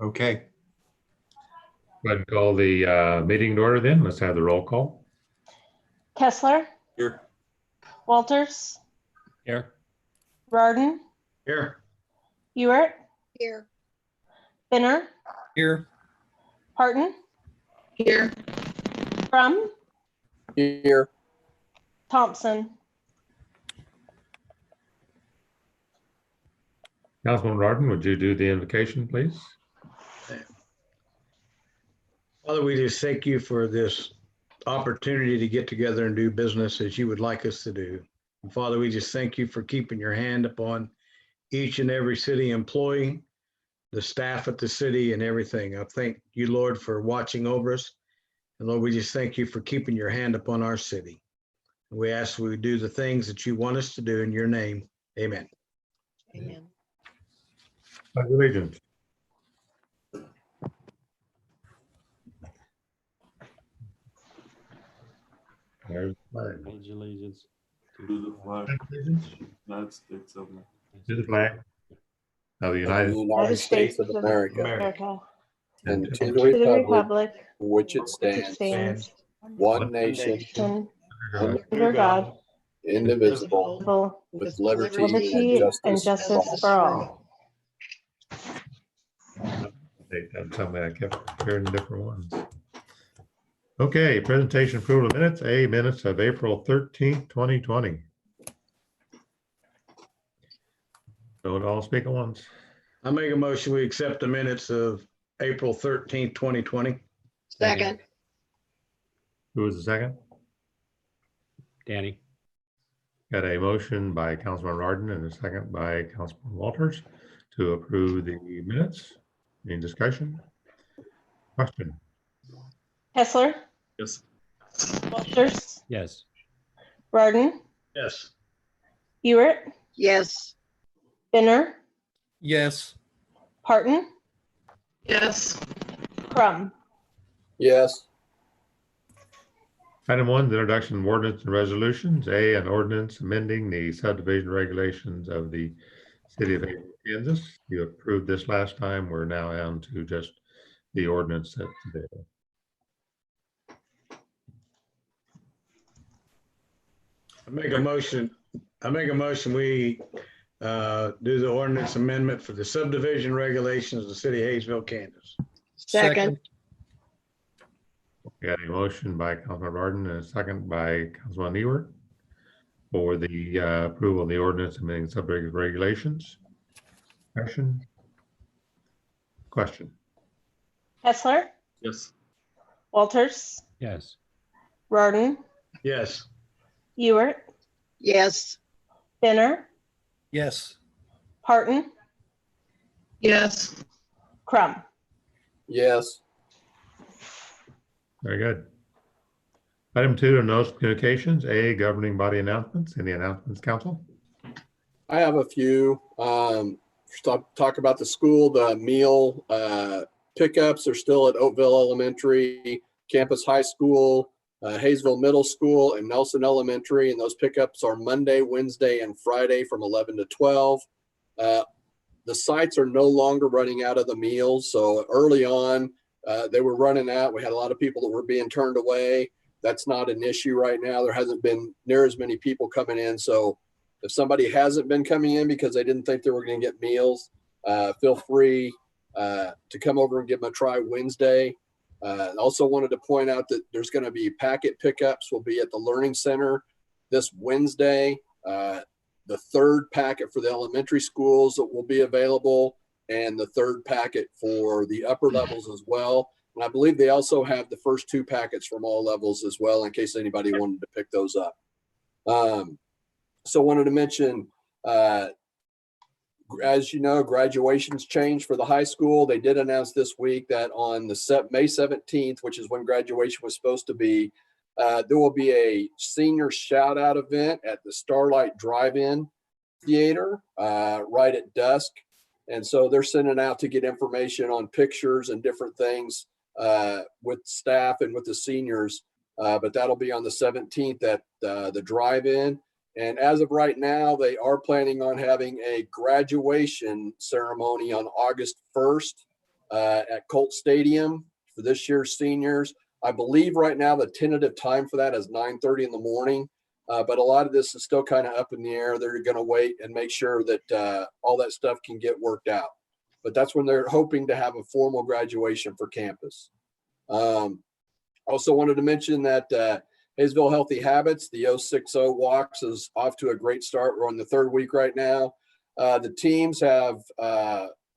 Okay. Go ahead and call the meeting to order then. Let's have the roll call. Kessler, Here. Walters, Here. Rarden, Here. Ewert, Here. Binner, Here. Parton, Here. Crum, Here. Thompson. Councilman Rarden, would you do the invocation, please? Father, we just thank you for this opportunity to get together and do business as you would like us to do. And Father, we just thank you for keeping your hand upon each and every city employee, the staff at the city and everything. I thank you, Lord, for watching over us. And Lord, we just thank you for keeping your hand upon our city. And we ask we do the things that you want us to do in your name. Amen. Amen. Pledge allegiance. There's the flag. Pledge allegiance to the flag of Allegiance the United States of America. to the flag of the United States of America, America. and and to To the the republic republic for which it which stands, stands one nation, under God, indivisible, indivisible, with liberty liberty and justice for all. That's something I kept hearing different ones. Okay, presentation approval of minutes, minutes of April 13th, 2020. Don't all speak at once. I make a motion, we accept the minutes of April 13th, 2020. Second. Who was the second? Danny. Got a motion by Councilman Rarden and a second by Councilman Walters to approve the minutes. Any discussion? Question? Kessler, Yes. Walters, Yes. Rarden, Yes. Ewert, Yes. Binner, Yes. Parton, Yes. Crum. Yes. Item 1, the introduction of ordinance and resolutions. An ordinance amending the subdivision regulations of the city of Haysville, Kansas. You approved this last time. We're now on to just the ordinance that's there. I make a motion, we do the ordinance amendment for the subdivision regulations of the city of Haysville, Kansas. Second. We got a motion by Councilman Rarden and a second by Councilman Ewert for the approval of the ordinance amending subdivision regulations. Question? Kessler, Yes. Walters, Yes. Rarden, Yes. Ewert, Yes. Binner, Yes. Parton, Yes. Crum. Yes. Very good. Item 2, are notice of communications. Governing body announcements. Any announcements, council? I have a few. Talk about the school, the meal pickups are still at Oakville Elementary, Campus High School, Haysville Middle School, and Nelson Elementary. And those pickups are Monday, Wednesday, and Friday from 11 to 12. The sites are no longer running out of the meals. So early on, they were running out. We had a lot of people that were being turned away. That's not an issue right now. There hasn't been near as many people coming in. So if somebody hasn't been coming in because they didn't think they were going to get meals, feel free to come over and give them a try Wednesday. Also wanted to point out that there's going to be packet pickups will be at the Learning Center this Wednesday. The third packet for the elementary schools that will be available, and the third packet for the upper levels as well. And I believe they also have the first 2 packets from all levels as well, in case anybody wanted to pick those up. So wanted to mention, as you know, graduations changed for the high school. They did announce this week that on the May 17th, which is when graduation was supposed to be, there will be a senior shout out event at the Starlight Drive-In Theater right at dusk. And so they're sending out to get information on pictures and different things with staff and with the seniors. But that'll be on the 17th at the drive-in. And as of right now, they are planning on having a graduation ceremony on August 1st at Colt Stadium for this year's seniors. I believe right now the tentative time for that is 9:30 in the morning. But a lot of this is still kind of up in the air. They're going to wait and make sure that all that stuff can get worked out. But that's when they're hoping to have a formal graduation for campus. Also wanted to mention that Haysville Healthy Habits, the 060 walks, is off to a great start. We're on the 3rd week right now. The teams have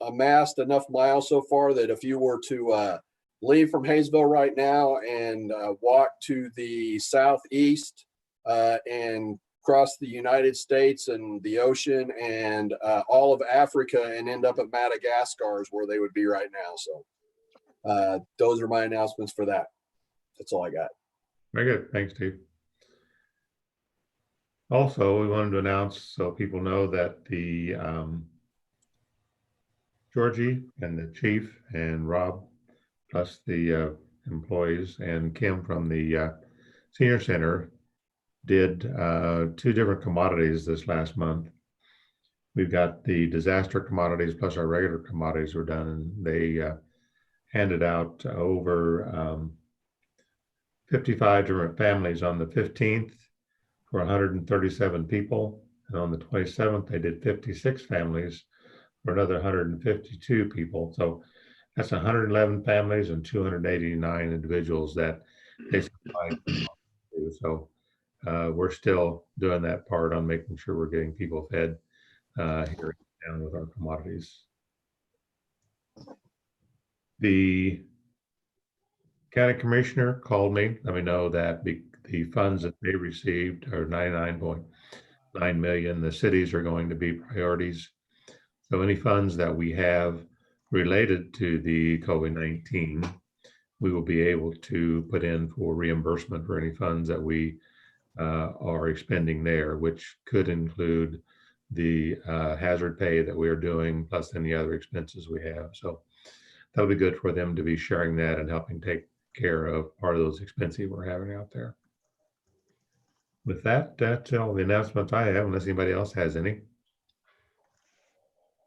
amassed enough miles so far that if you were to leave from Haysville right now and walk to the southeast and cross the United States and the ocean and all of Africa and end up at Madagascar is where they would be right now. So those are my announcements for that. That's all I got. Very good. Thanks, Steve. Also, we wanted to announce so people know that the Georgie and the chief and Rob, plus the employees and Kim from the senior center did 2 different commodities this last month. We've got the disaster commodities plus our regular commodities were done, and they handed out over 55 different families on the 15th for 137 people. And on the 27th, they did 56 families for another 152 people. So that's 111 families and 289 individuals that they supplied to. So we're still doing that part on making sure we're getting people fed here down with our commodities. The county commissioner called me, let me know that the funds that they received are 99.9 million. The cities are going to be priorities. So any funds that we have related to the COVID-19, we will be able to put in for reimbursement for any funds that we are expending there, which could include the hazard pay that we're doing, plus any other expenses we have. So that'll be good for them to be sharing that and helping take care of part of those expenses we're having out there. With that, that's all the announcements I have, unless anybody else has any.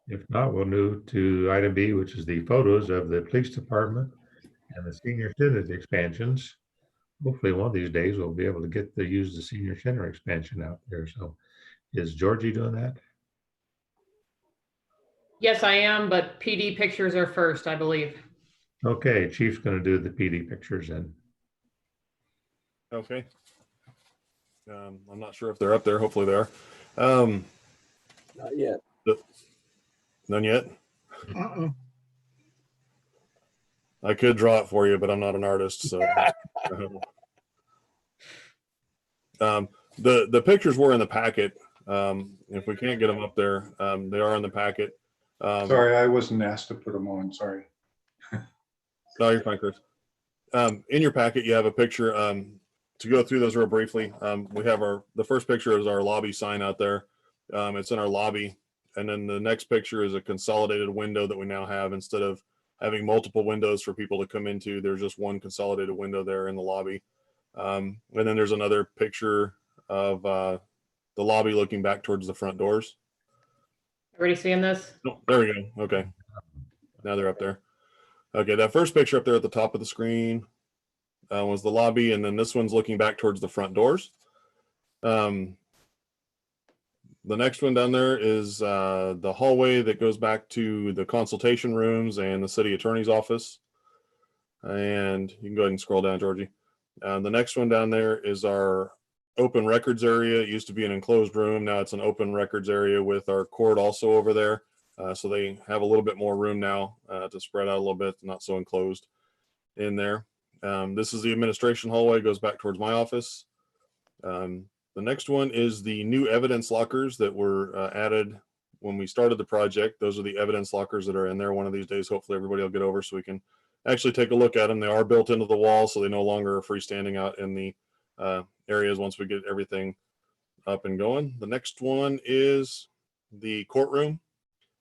If not, we'll move to item B, which is the photos of the police department and the senior center expansions. Hopefully one of these days we'll be able to get to use the senior center expansion out there. So is Georgie doing that? Yes, I am, but PD pictures are first, I believe. Okay, Chief's going to do the PD pictures then. Okay. I'm not sure if they're up there. Hopefully they are. Not yet. None yet? I could draw it for you, but I'm not an artist. So the pictures were in the packet. If we can't get them up there, they are in the packet. Sorry, I wasn't asked to put them on. Sorry. No, you're fine, Chris. In your packet, you have a picture. To go through those real briefly, we have the first picture is our lobby sign out there. It's in our lobby. And then the next picture is a consolidated window that we now have. Instead of having multiple windows for people to come into, there's just one consolidated window there in the lobby. And then there's another picture of the lobby looking back towards the front doors. Already seeing this? Oh, there we go. Okay. Now they're up there. Okay, that first picture up there at the top of the screen was the lobby, and then this one's looking back towards the front doors. The next one down there is the hallway that goes back to the consultation rooms and the city attorney's office. And you can go ahead and scroll down, Georgie. The next one down there is our open records area. It used to be an enclosed room. Now it's an open records area with our court also over there. So they have a little bit more room now to spread out a little bit, not so enclosed in there. This is the administration hallway, goes back towards my office. The next one is the new evidence lockers that were added when we started the project. Those are the evidence lockers that are in there. One of these days, hopefully everybody will get over so we can actually take a look at them. They are built into the wall, so they no longer are freestanding out in the areas once we get everything up and going. The next one is the courtroom.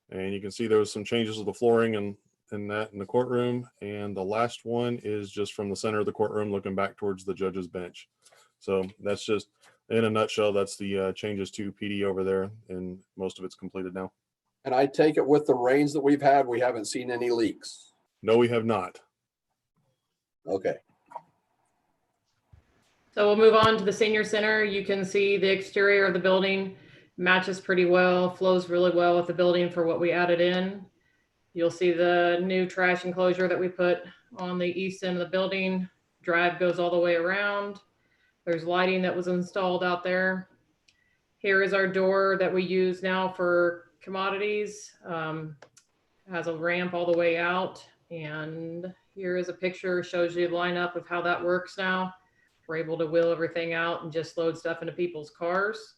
And you can see there was some changes to the flooring and in the courtroom. And the last one is just from the center of the courtroom looking back towards the judge's bench. So that's just, in a nutshell, that's the changes to PD over there, and most of it's completed now. And I take it with the rains that we've had, we haven't seen any leaks. No, we have not. Okay. So we'll move on to the senior center. You can see the exterior of the building matches pretty well, flows really well with the building for what we added in. You'll see the new trash enclosure that we put on the east end of the building. Drive goes all the way around. There's lighting that was installed out there. Here is our door that we use now for commodities. Has a ramp all the way out. And here is a picture, shows you the lineup of how that works now. We're able to wheel everything out and just load stuff into people's cars.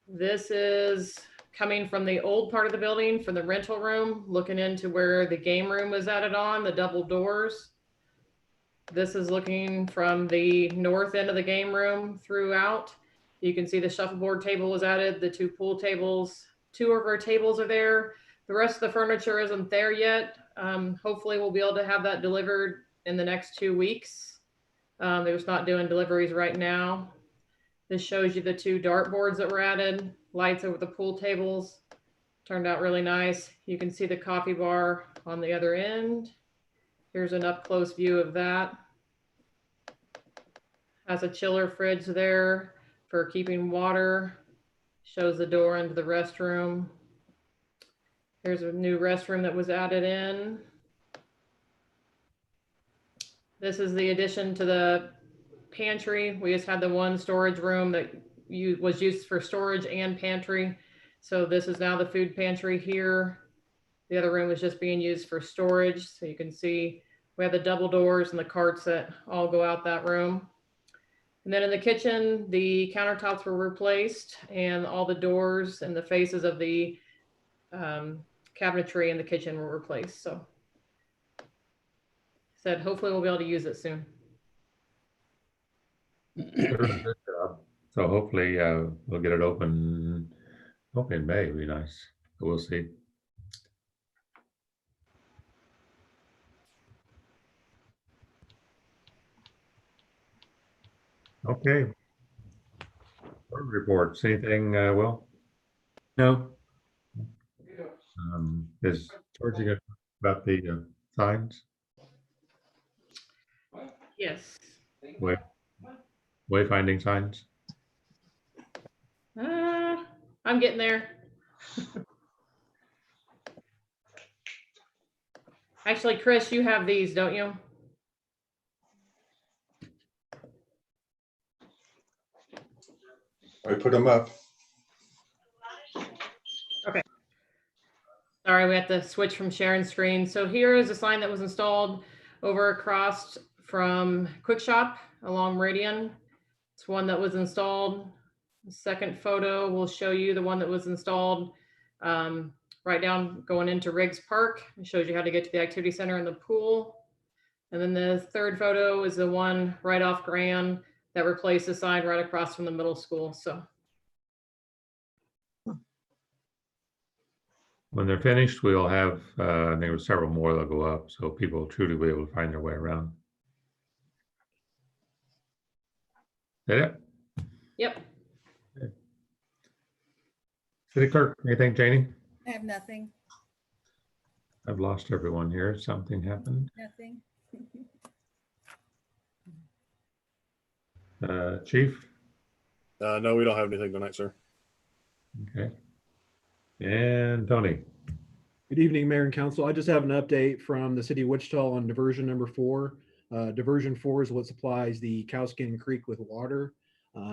This is coming from the old part of the building, from the rental room, looking into where the game room was added on, the double doors. This is looking from the north end of the game room throughout. You can see the shuffleboard table was added, the 2 pool tables, 2 of our tables are there. The rest of the furniture isn't there yet. Hopefully we'll be able to have that delivered in the next 2 weeks. They're just not doing deliveries right now. This shows you the 2 dartboards that were added, lights over the pool tables. Turned out really nice. You can see the coffee bar on the other end. Here's an up close view of that. Has a chiller fridge there for keeping water. Shows the door into the restroom. Here's a new restroom that was added in. This is the addition to the pantry. We just had the 1 storage room that was used for storage and pantry. So this is now the food pantry here. The other room was just being used for storage. So you can see we have the double doors and the carts that all go out that room. And then in the kitchen, the countertops were replaced and all the doors and the faces of the cabinetry in the kitchen were replaced. So said, hopefully we'll be able to use it soon. Good job. So hopefully we'll get it open. Hopefully in May would be nice. But we'll see. Okay. Board reports. Anything, Will? No. Is Georgie going to talk about the signs? Yes. Wayfinding signs? I'm getting there. Actually, Chris, you have these, don't you? I put them up. Okay. Sorry, we have to switch from sharing screen. So here is a sign that was installed over across from Quick Shop along Meridian. It's one that was installed. The second photo will show you the one that was installed right down going into Riggs Park. It shows you how to get to the activity center and the pool. And then the third photo is the one right off Grand that replaced the sign right across from the middle school. So When they're finished, we'll have, I think there's several more that'll go up, so people will truly be able to find their way around. Is that it? yep. City Clerk, anything, Janie? I have nothing, I've lost everyone here. Something happened. nothing. Chief? No, we don't have anything tonight, sir. Okay. And Tony? Good evening, Mayor and Council. I just have an update from the city of Wichita on diversion number 4. Diversion 4 is what supplies the Cowskin Creek with water.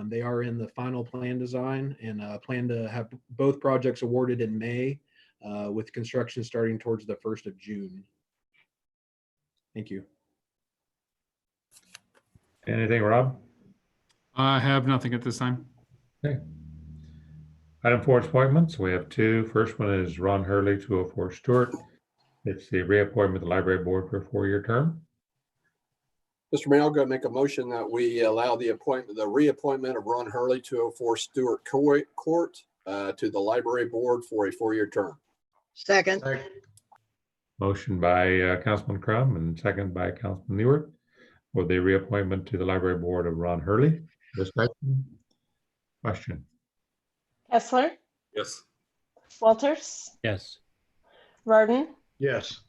They are in the final plan design and plan to have both projects awarded in May with construction starting towards the 1st of June. Thank you. Anything, Rob? I have nothing at this time. Okay. Item 4 appointments. We have 2. First one is Ron Hurley, 204 Stewart. It's the reappointment of the library board for a 4-year term. Mr. Mayor, I'll go make a motion that we allow the reappointment of Ron Hurley, 204 Stewart Court, to the library board for a 4-year term. Second, Motion by Councilman Crum and second by Councilman Ewert for the reappointment to the library board of Ron Hurley. Discussion? Question? Kessler, Yes. Walters, Yes. Rardon, Yes.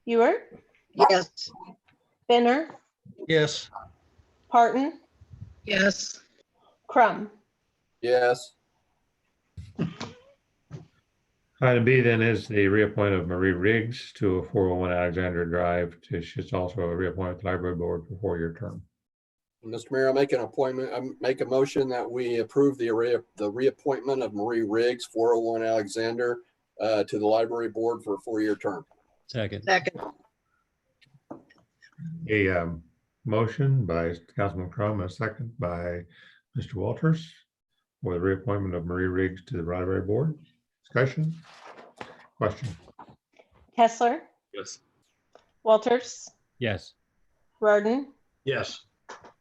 Ewert, Yes. Benner, Yes. Parton, Yes. Crum. Yes. Item B then is the reappointment of Marie Riggs to 401 Alexander Drive. She's also a reappointed to the library board for 4-year term. Mr. Mayor, I make an appointment, I make a motion that we approve the reappointment of Marie Riggs, 401 Alexander, to the library board for a 4-year term. Second. Second. A motion by Councilman Crum, a second by Mr. Walters for the reappointment of Marie Riggs to the library board. Discussion? Question? Kessler, Yes. Walters, Yes. Rarden, Yes.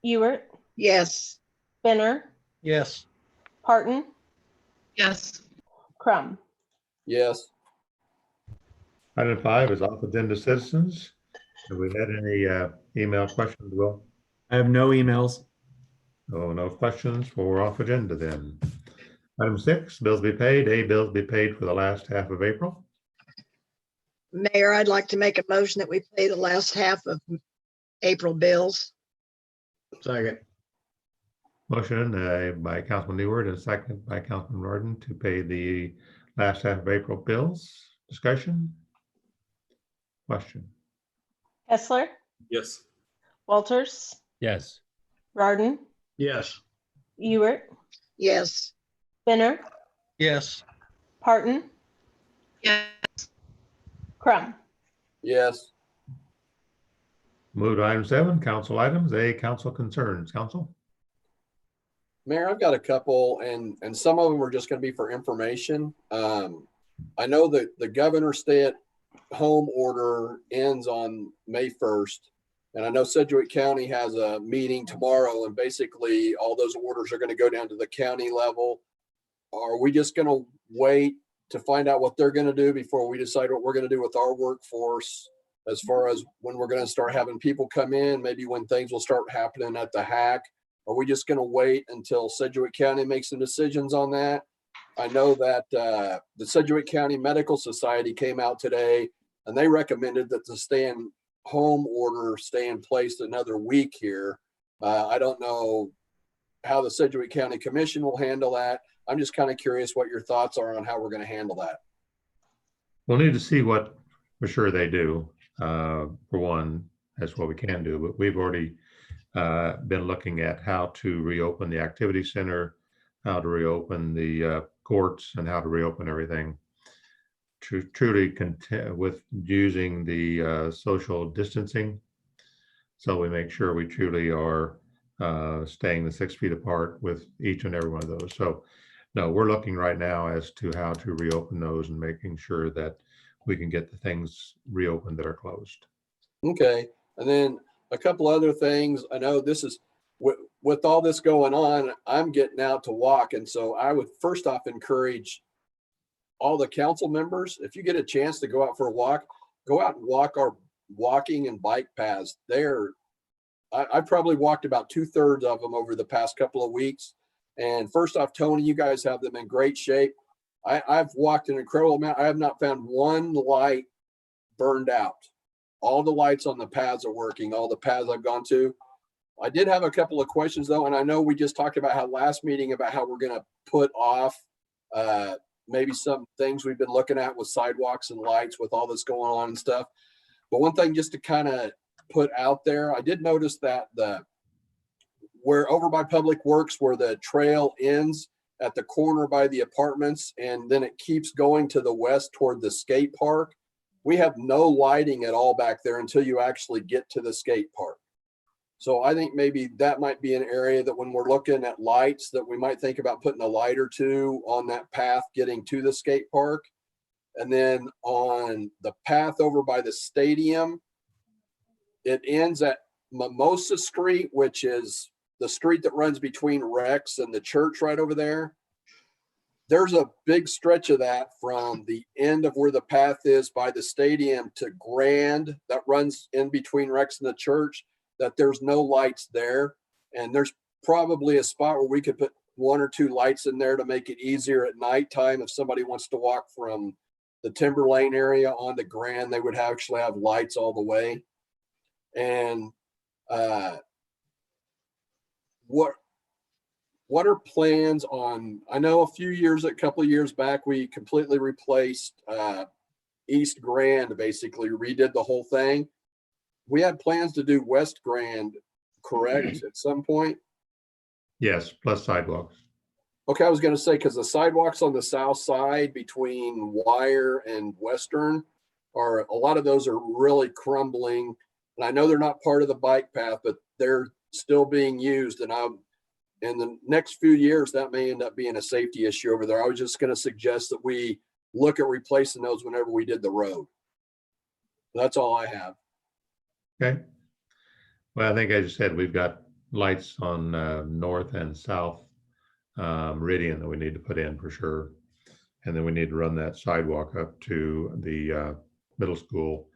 Ewert, Yes. Benner, Yes. Parton, Yes. Crum. Yes. Item 5 is off agenda citizens. Have we had any email questions, Will? I have no emails. Oh, no questions for off agenda then. Item 6, bills be paid. A, bills be paid for the last half of April. Mayor, I'd like to make a motion that we pay the last half of April bills. Second. Motion by Councilman Neward and second by Councilman Rarden to pay the last half of April bills. Discussion? Question? Kessler, Yes. Walters, Yes. Rarden, Yes. Ewert, Yes. Benner, Yes. Parton, Yes. Crum. Yes. Move to item 7, council items. A, council concerns. Council? Mayor, I've got a couple and some of them are just going to be for information. I know that the governor's stay-at-home order ends on May 1st. And I know Sedgwick County has a meeting tomorrow and basically all those orders are going to go down to the county level. Are we just going to wait to find out what they're going to do before we decide what we're going to do with our workforce as far as when we're going to start having people come in, maybe when things will start happening at the hack? Are we just going to wait until Sedgwick County makes some decisions on that? I know that the Sedgwick County Medical Society came out today and they recommended that the stay-at-home order stay in place another week here. I don't know how the Sedgwick County Commission will handle that. I'm just kind of curious what your thoughts are on how we're going to handle that. We'll need to see what for sure they do. For one, that's what we can do, but we've already been looking at how to reopen the activity center, how to reopen the courts, and how to reopen everything. Truly with using the social distancing, so we make sure we truly are staying the 6 feet apart with each and every one of those. So no, we're looking right now as to how to reopen those and making sure that we can get the things reopened that are closed. Okay. And then a couple other things. I know this is with all this going on, I'm getting out to walk. And so I would first off encourage all the council members, if you get a chance to go out for a walk, go out and walk our walking and bike paths. I probably walked about 2/3 of them over the past couple of weeks. And first off, Tony, you guys have them in great shape. I've walked an incredible amount. I have not found one light burned out. All the lights on the paths are working, all the paths I've gone to. I did have a couple of questions though, and I know we just talked about how last meeting about how we're going to put off maybe some things we've been looking at with sidewalks and lights with all this going on and stuff. But one thing just to kind of put out there, I did notice that where over by Public Works, where the trail ends at the corner by the apartments, and then it keeps going to the west toward the skate park, we have no lighting at all back there until you actually get to the skate park. So I think maybe that might be an area that when we're looking at lights, that we might think about putting a light or two on that path getting to the skate park. And then on the path over by the stadium, it ends at Mimosa Street, which is the street that runs between Rex and the church right over there. There's a big stretch of that from the end of where the path is by the stadium to Grand that runs in between Rex and the church, that there's no lights there. And there's probably a spot where we could put 1 or 2 lights in there to make it easier at nighttime if somebody wants to walk from the Timber Lane area on the Grand, they would actually have lights all the way. And what are plans on, I know a couple of years back, we completely replaced East Grand, basically redid the whole thing. We had plans to do West Grand, correct, at some point? Yes, plus sidewalks. Okay, I was gonna say, because the sidewalks on the south side between Wire and Western a lot of those are really crumbling. And I know they're not part of the bike path, but they're still being used. And in the next few years, that may end up being a safety issue over there. I was just gonna suggest that we look at replacing those whenever we did the road. That's all I have. Okay. Well, I think as you said, we've got lights on north and south Meridian that we need to put in for sure. And then we need to run that sidewalk up to the middle school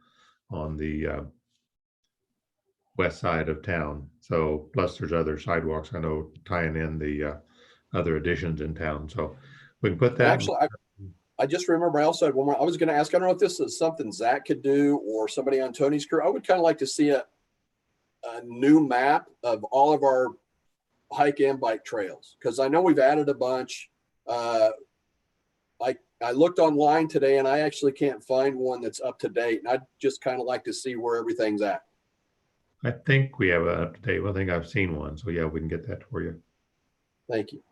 on the west side of town. So plus there's other sidewalks, I know, tying in the other additions in town. So we can put that. Actually, I just remember I also had one more. I was going to ask, I don't know if this is something Zach could do or somebody on Tony's crew. I would kind of like to see a new map of all of our hike and bike trails, because I know we've added a bunch. I looked online today and I actually can't find one that's up to date. And I'd just kind of like to see where everything's at. I think we have an up to date. I think I've seen one. So yeah, we can get that for you. Thank you.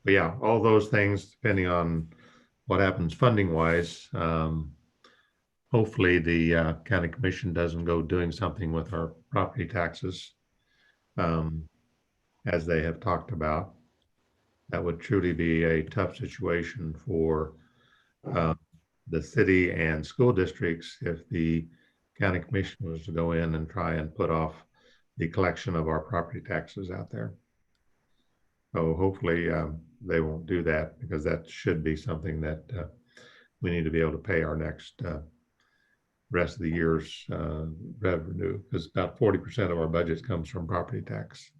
But yeah, all those things, depending on what happens funding wise, hopefully the county commission doesn't go doing something with our property taxes as they have talked about. That would truly be a tough situation for the city and school districts if the county commission was to go in and try and put off the collection of our property taxes out there. So hopefully they won't do that, because that should be something that we need to be able to pay our next rest of the year's revenue, because about 40% of our budget comes from property tax.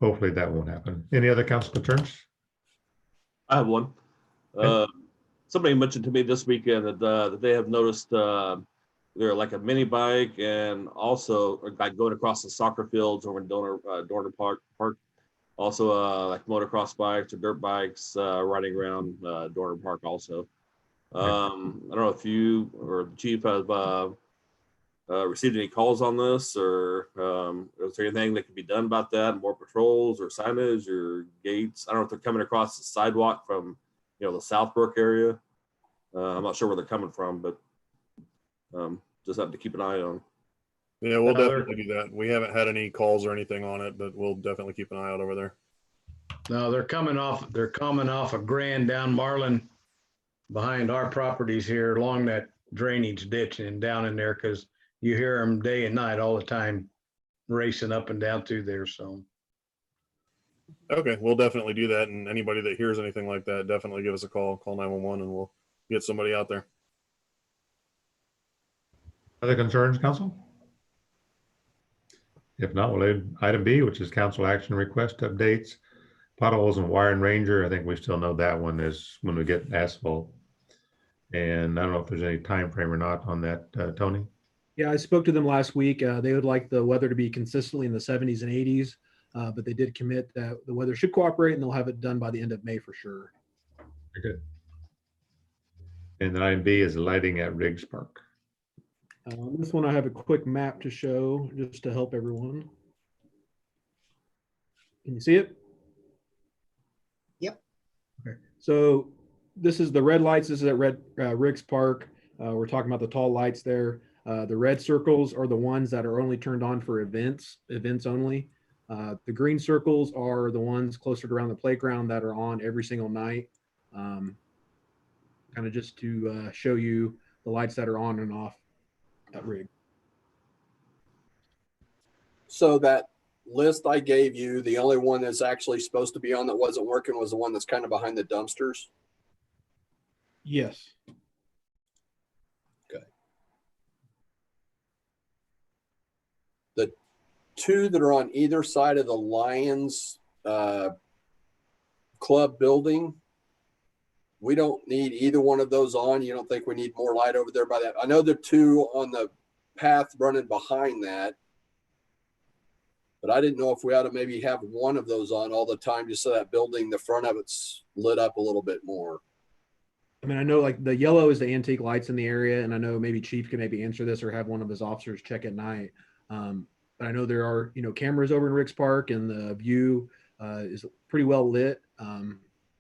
Hopefully that won't happen. Any other council concerns? I have one. Okay. Somebody mentioned to me this weekend that they have noticed they're like a mini bike, and also like going across the soccer fields over in Dorner Park. Also like motocross bikes or dirt bikes riding around Dorner Park also. I don't know if you or the chief have received any calls on this, or is there anything that can be done about that? More patrols or signage or gates? I don't know if they're coming across the sidewalk from, the South Burke area. I'm not sure where they're coming from, but just have to keep an eye on. Yeah, we'll definitely do that. We haven't had any calls or anything on it, but we'll definitely keep an eye out over there. No, they're coming off a Grand down Marlin behind our properties here along that drainage ditch and down in there, because you hear them day and night all the time racing up and down through there. So Okay, we'll definitely do that. And anybody that hears anything like that, definitely give us a call 911, and we'll get somebody out there. Other concerns, council? If not, we'll leave item B, which is council action request updates. Potholes and Wire and Ranger. I think we still know that one is when we get asphalt. And I don't know if there's any time frame or not on that, Tony. Yeah, I spoke to them last week. They would like the weather to be consistently in the 70s and 80s, but they did commit that the weather should cooperate and they'll have it done by the end of May for sure. Very good. And then item B is lighting at Riggs Park. This one I have a quick map to show just to help everyone. Can you see it? Yep. Okay. So this is the red lights. This is at Riggs Park. We're talking about the tall lights there. The red circles are the ones that are only turned on for events only. The green circles are the ones closer to around the playground that are on every single night. Kind of just to show you the lights that are on and off at Rig. So that list I gave you, the only one that's actually supposed to be on that wasn't working was the one that's kind of behind the dumpsters. Yes. Okay. The two that are on either side of the Lions Club building, we don't need either one of those on. You don't think we need more light over there by that? I know there are two on the path running behind that. But I didn't know if we ought to maybe have one of those on all the time, just so that building, the front of it's lit up a little bit more. I mean, I know like the yellow is the antique lights in the area, and I know maybe Chief can maybe answer this or have one of his officers check at night. But I know there are, cameras over in Ricks Park, and the view is pretty well lit.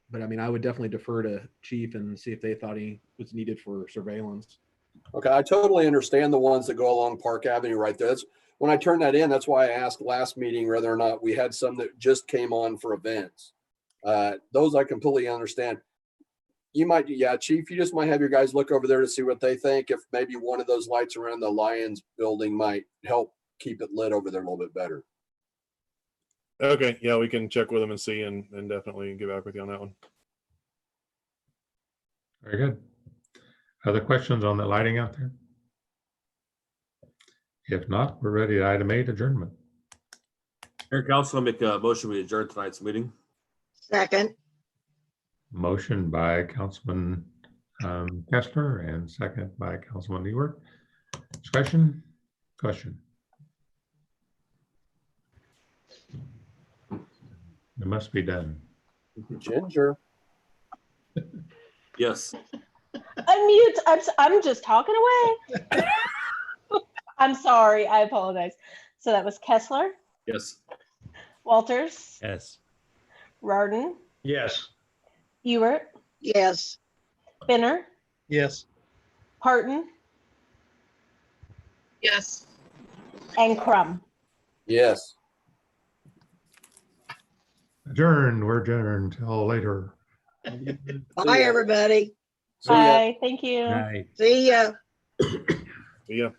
But I mean, I would definitely defer to Chief and see if they thought he was needed for surveillance. Okay, I totally understand the ones that go along Park Avenue right there. That's, when I turned that in, that's why I asked last meeting whether or not we had some that just came on for events. Those I completely understand. You might, yeah, Chief, you just might have your guys look over there to see what they think. If maybe one of those lights around the Lions building might help keep it lit over there a little bit better. Okay, yeah, we can check with them and see, and definitely get back with you on that one. Very good. Other questions on the lighting out there? If not, we're ready to item 8, adjournment. Mayor Council, I'll make a motion we adjourn tonight's meeting. Second. Motion by Councilman Kessler and second by Councilman Ewert. Discussion? Question? It must be done. Ginger. Yes. Unmute. I'm just talking away. I'm sorry. I apologize. So that was Kessler, Yes. Walters, Yes. Rarden, Yes. Ewert, Yes. Benner, Yes. Parton, Yes. and Crum. Yes. Adjourned. We're adjourned till later. Bye, everybody. See ya. Bye. Thank you. Right. See ya. See ya.